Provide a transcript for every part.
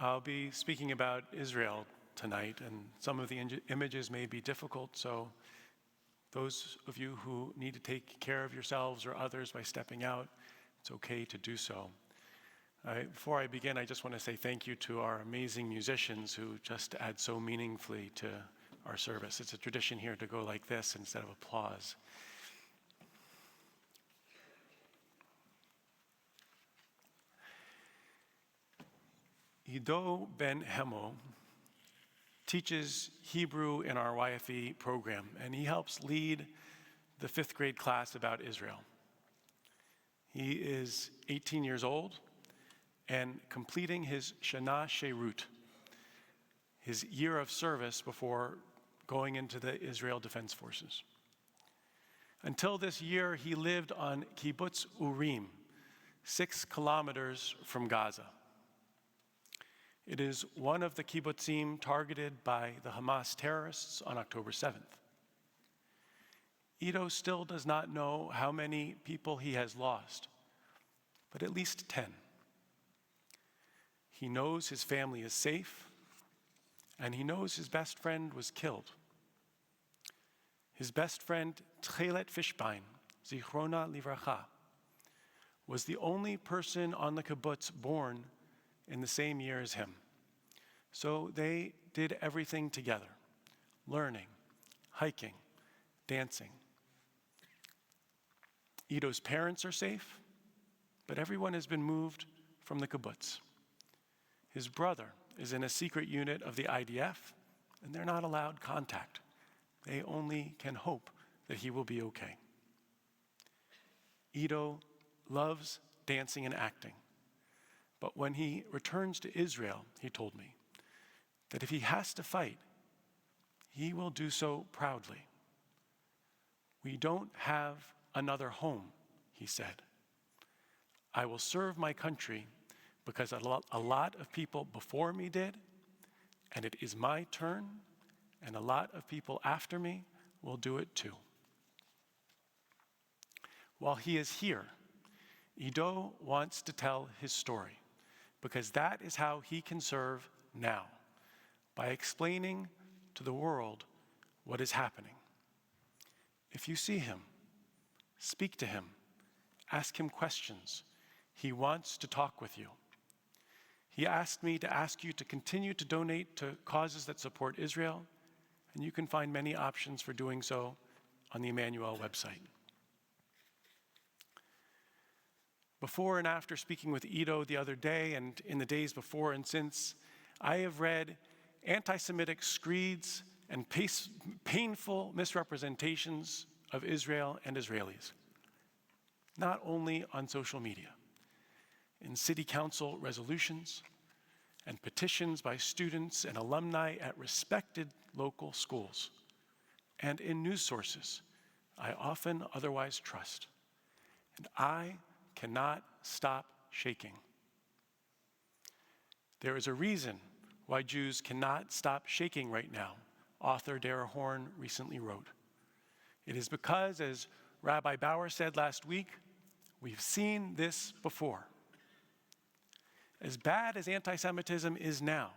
I'll be speaking about Israel tonight, and some of the images may be difficult, so those of you who need to take care of yourselves or others by stepping out, it's okay to do so. Before I begin, I just want to say thank you to our amazing musicians who just add so meaningfully to our service. It's a tradition here to go like this instead of applause. Ido Ben Hemo teaches Hebrew in our YFE program, and he helps lead the 5th grade class about Israel. He is 18 years old and completing his Shana Sheirut, his year of service before going into the Israel Defense Forces. Until this year, he lived on Kibbutz Urim, 6 kilometers from Gaza. It is one of the kibbutzim targeted by the Hamas terrorists on October 7th. Ido still does not know how many people he has lost, but at least 10. He knows his family is safe, and he knows his best friend was killed. His best friend, Tchelet Fishbein, Zichrona Livracha, was the only person on the kibbutz born in the same year as him. So they did everything together, learning, hiking, dancing. Ido's parents are safe, but everyone has been moved from the kibbutz. His brother is in a secret unit of the IDF, and they're not allowed contact. They only can hope that he will be okay. Ido loves dancing and acting, but when he returns to Israel, he told me that if he has to fight, he will do so proudly. We don't have another home, he said. I will serve my country because a lot of people before me did, and it is my turn, and a lot of people after me will do it too. While he is here, Ido wants to tell his story, because that is how he can serve now, by explaining to the world what is happening. If you see him, speak to him, ask him questions. He wants to talk with you. He asked me to ask you to continue to donate to causes that support Israel, and you can find many options for doing so on the Emanu-El website. Before and after speaking with Ido the other day and in the days before and since, I have read anti-Semitic screeds and painful misrepresentations of Israel and Israelis, not only on social media, in city council resolutions and petitions by students and alumni at respected local schools, and in news sources I often otherwise trust. And I cannot stop shaking. There is a reason why Jews cannot stop shaking right now, author Dara Horn recently wrote. It is because, as Rabbi Bauer said last week, we've seen this before. As bad as anti-Semitism is now,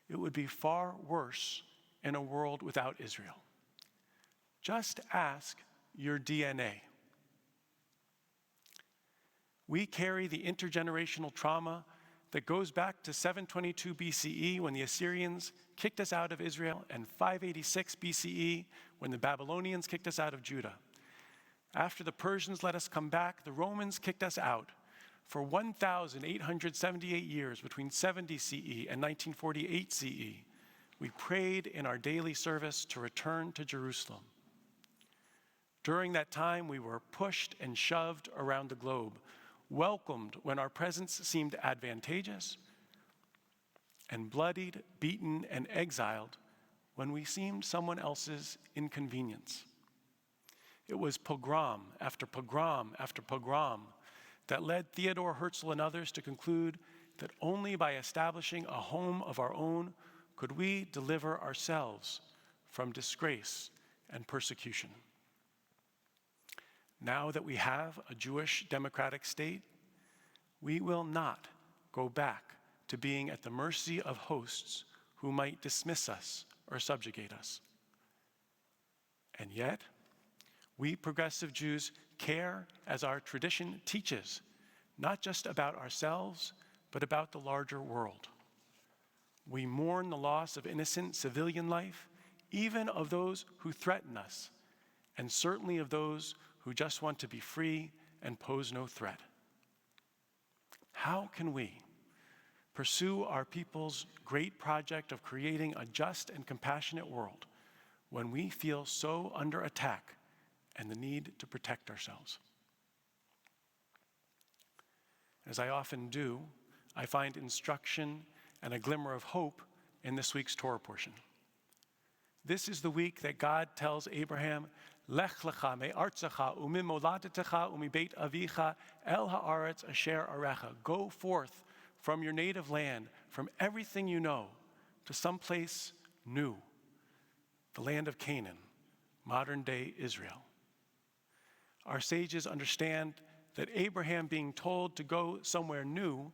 it would be far worse in a world without Israel. Just ask your DNA. We carry the intergenerational trauma that goes back to 722 BCE when the Assyrians kicked us out of Israel, and 586 BCE when the Babylonians kicked us out of Judah. After the Persians let us come back, the Romans kicked us out. For 1,878 years, between 70 CE and 1948 CE, we prayed in our daily service to return to Jerusalem. During that time, we were pushed and shoved around the globe, welcomed when our presence seemed advantageous, and bloodied, beaten, and exiled when we seemed someone else's inconvenience. It was pogrom after pogrom after pogrom that led Theodor Herzl and others to conclude that only by establishing a home of our own could we deliver ourselves from disgrace and persecution. Now that we have a Jewish democratic state, we will not go back to being at the mercy of hosts who might dismiss us or subjugate us. And yet, we progressive Jews care, as our tradition teaches, not just about ourselves, but about the larger world. We mourn the loss of innocent civilian life, even of those who threaten us, and certainly of those who just want to be free and pose no threat. How can we pursue our people's great project of creating a just and compassionate world when we feel so under attack and the need to protect ourselves? As I often do, I find instruction and a glimmer of hope in this week's Torah portion. This is the week that God tells Abraham, Lech lecha me'artzecha u'mimoladetecha u'mibeit avicha el ha'aretz asher arecha. Go forth from your native land, from everything you know, to someplace new, the land of Canaan, modern-day Israel. Our sages understand that Abraham being told to go somewhere new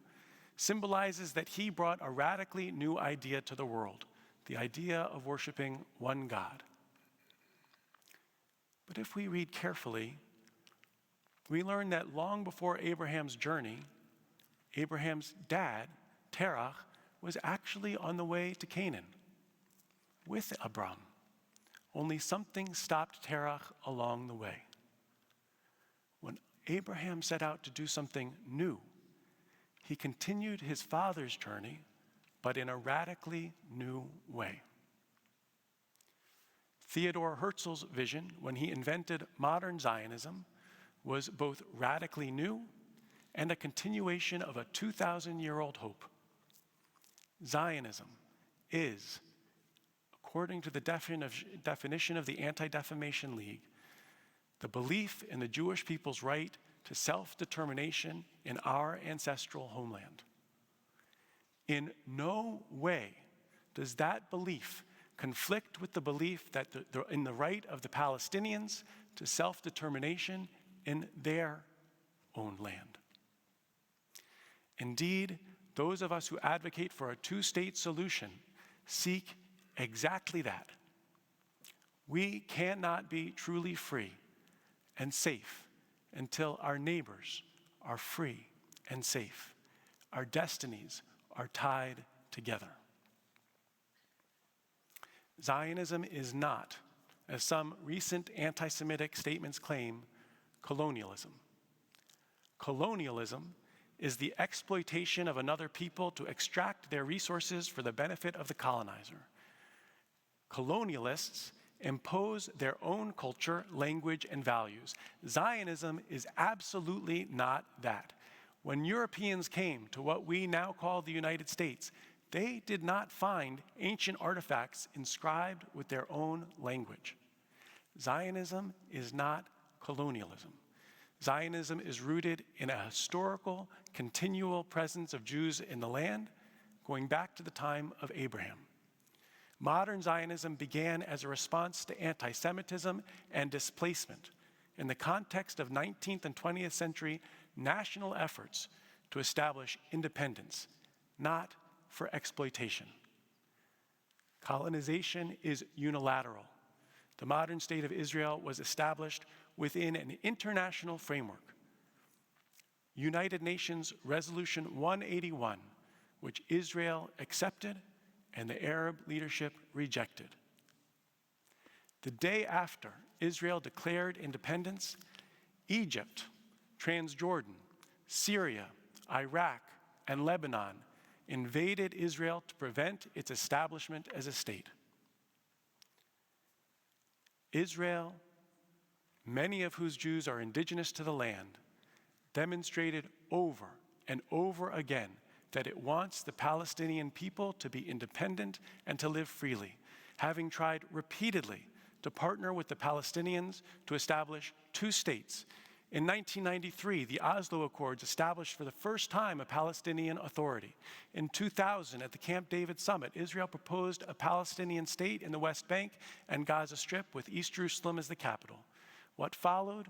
symbolizes that he brought a radically new idea to the world, the idea of worshiping one God. But if we read carefully, we learn that long before Abraham's journey, Abraham's dad, Terach, was actually on the way to Canaan with Abram. Only something stopped Terach along the way. When Abraham set out to do something new, he continued his father's journey, but in a radically new way. Theodor Herzl's vision, when he invented modern Zionism, was both radically new and a continuation of a 2,000-year-old hope. Zionism is, according to the definition of the Anti-Defamation League, the belief in the Jewish people's right to self-determination in our ancestral homeland. In no way does that belief conflict with the belief that in the right of the Palestinians to self-determination in their own land. Indeed, those of us who advocate for a two-state solution seek exactly that. We cannot be truly free and safe until our neighbors are free and safe. Our destinies are tied together. Zionism is not, as some recent anti-Semitic statements claim, colonialism. Colonialism is the exploitation of another people to extract their resources for the benefit of the colonizer. Colonialists impose their own culture, language, and values. Zionism is absolutely not that. When Europeans came to what we now call the United States, they did not find ancient artifacts inscribed with their own language. Zionism is not colonialism. Zionism is rooted in a historical, continual presence of Jews in the land, going back to the time of Abraham. Modern Zionism began as a response to anti-Semitism and displacement in the context of 19th and 20th century national efforts to establish independence, not for exploitation. Colonization is unilateral. The modern state of Israel was established within an international framework. United Nations Resolution 181, which Israel accepted and the Arab leadership rejected. The day after Israel declared independence, Egypt, Transjordan, Syria, Iraq, and Lebanon invaded Israel to prevent its establishment as a state. Israel, many of whose Jews are indigenous to the land, demonstrated over and over again that it wants the Palestinian people to be independent and to live freely, having tried repeatedly to partner with the Palestinians to establish two states. In 1993, the Oslo Accords established for the first time a Palestinian Authority. In 2000, at the Camp David Summit, Israel proposed a Palestinian state in the West Bank and Gaza Strip with East Jerusalem as the capital. What followed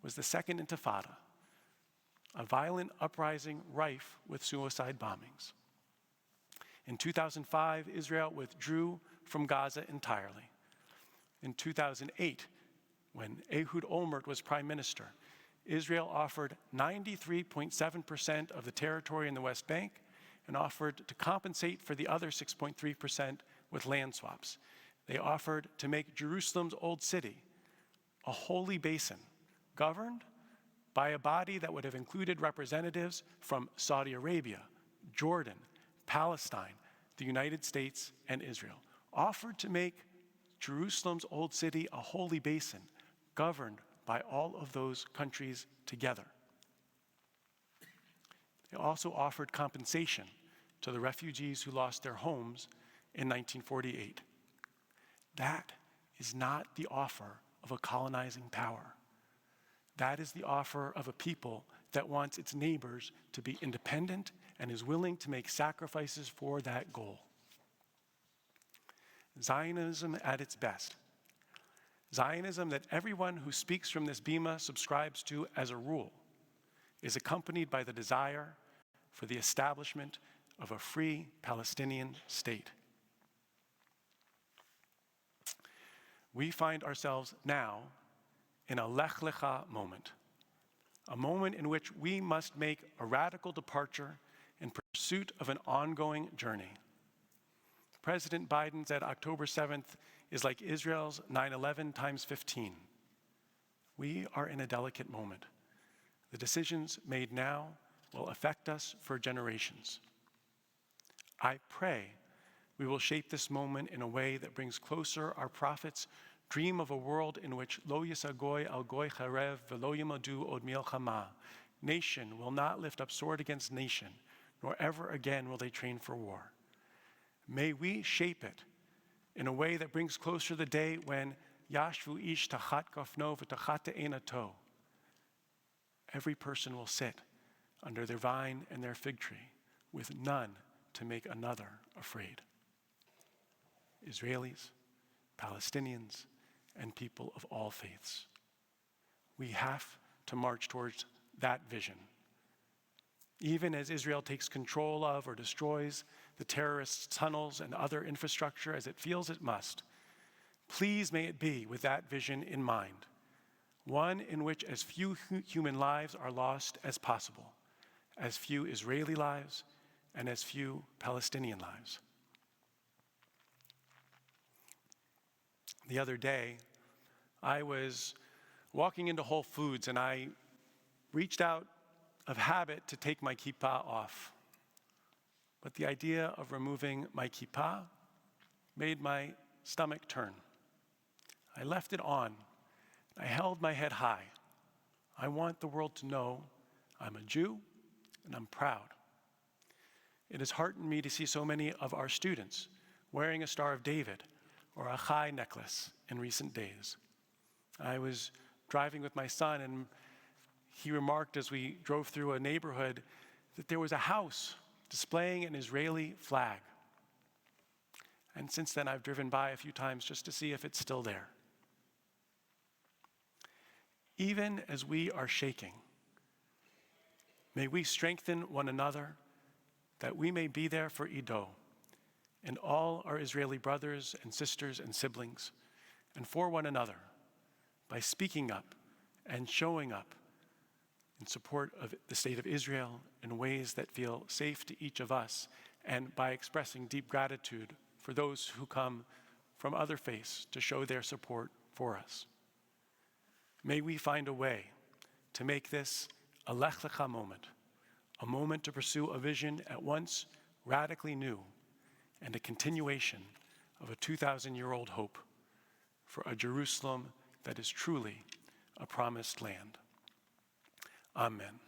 was the Second Intifada, a violent uprising rife with suicide bombings. In 2005, Israel withdrew from Gaza entirely. In 2008, when Ehud Olmert was prime minister, Israel offered 93.7% of the territory in the West Bank and offered to compensate for the other 6.3% with land swaps. They offered to make Jerusalem's old city a holy basin governed by a body that would have included representatives from Saudi Arabia, Jordan, Palestine, the United States, and Israel. Offered to make Jerusalem's old city a holy basin governed by all of those countries together. They also offered compensation to the refugees who lost their homes in 1948. That is not the offer of a colonizing power. That is the offer of a people that wants its neighbors to be independent and is willing to make sacrifices for that goal. Zionism at its best. Zionism that everyone who speaks from this bima subscribes to as a rule is accompanied by the desire for the establishment of a free Palestinian state. We find ourselves now in a Lech Lecha moment, a moment in which we must make a radical departure in pursuit of an ongoing journey. President Biden said October 7th is like Israel's 9/11 times 15. We are in a delicate moment. The decisions made now will affect us for generations. I pray we will shape this moment in a way that brings closer our prophet's dream of a world in which lo yisagoy al goy charev velo yimadu od milchama. Nation will not lift up sword against nation, nor ever again will they train for war. May we shape it in a way that brings closer the day when yashvu ish tachat gafno v'tachat te'enato. Every person will sit under their vine and their fig tree with none to make another afraid. Israelis, Palestinians, and people of all faiths. We have to march towards that vision. Even as Israel takes control of or destroys the terrorists' tunnels and other infrastructure as it feels it must, please may it be with that vision in mind, one in which as few human lives are lost as possible, as few Israeli lives, and as few Palestinian lives. The other day, I was walking into Whole Foods and I reached out of habit to take my kippah off. But the idea of removing my kippah made my stomach turn. I left it on. I held my head high. I want the world to know I'm a Jew and I'm proud. It has heartened me to see so many of our students wearing a Star of David or a Chai necklace in recent days. I was driving with my son and he remarked as we drove through a neighborhood that there was a house displaying an Israeli flag. And since then I've driven by a few times just to see if it's still there. Even as we are shaking, may we strengthen one another that we may be there for Ido and all our Israeli brothers and sisters and siblings, and for one another by speaking up and showing up in support of the state of Israel in ways that feel safe to each of us, and by expressing deep gratitude for those who come from other faiths to show their support for us. May we find a way to make this a Lech Lecha moment, a moment to pursue a vision at once radically new and a continuation of a 2,000-year-old hope for a Jerusalem that is truly a promised land. Amen.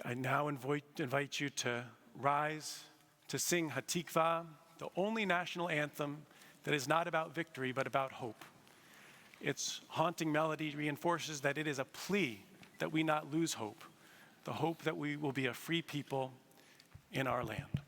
I now invite you to rise to sing Hatikva, the only national anthem that is not about victory but about hope. Its haunting melody reinforces that it is a plea that we not lose hope, the hope that we will be a free people in our land.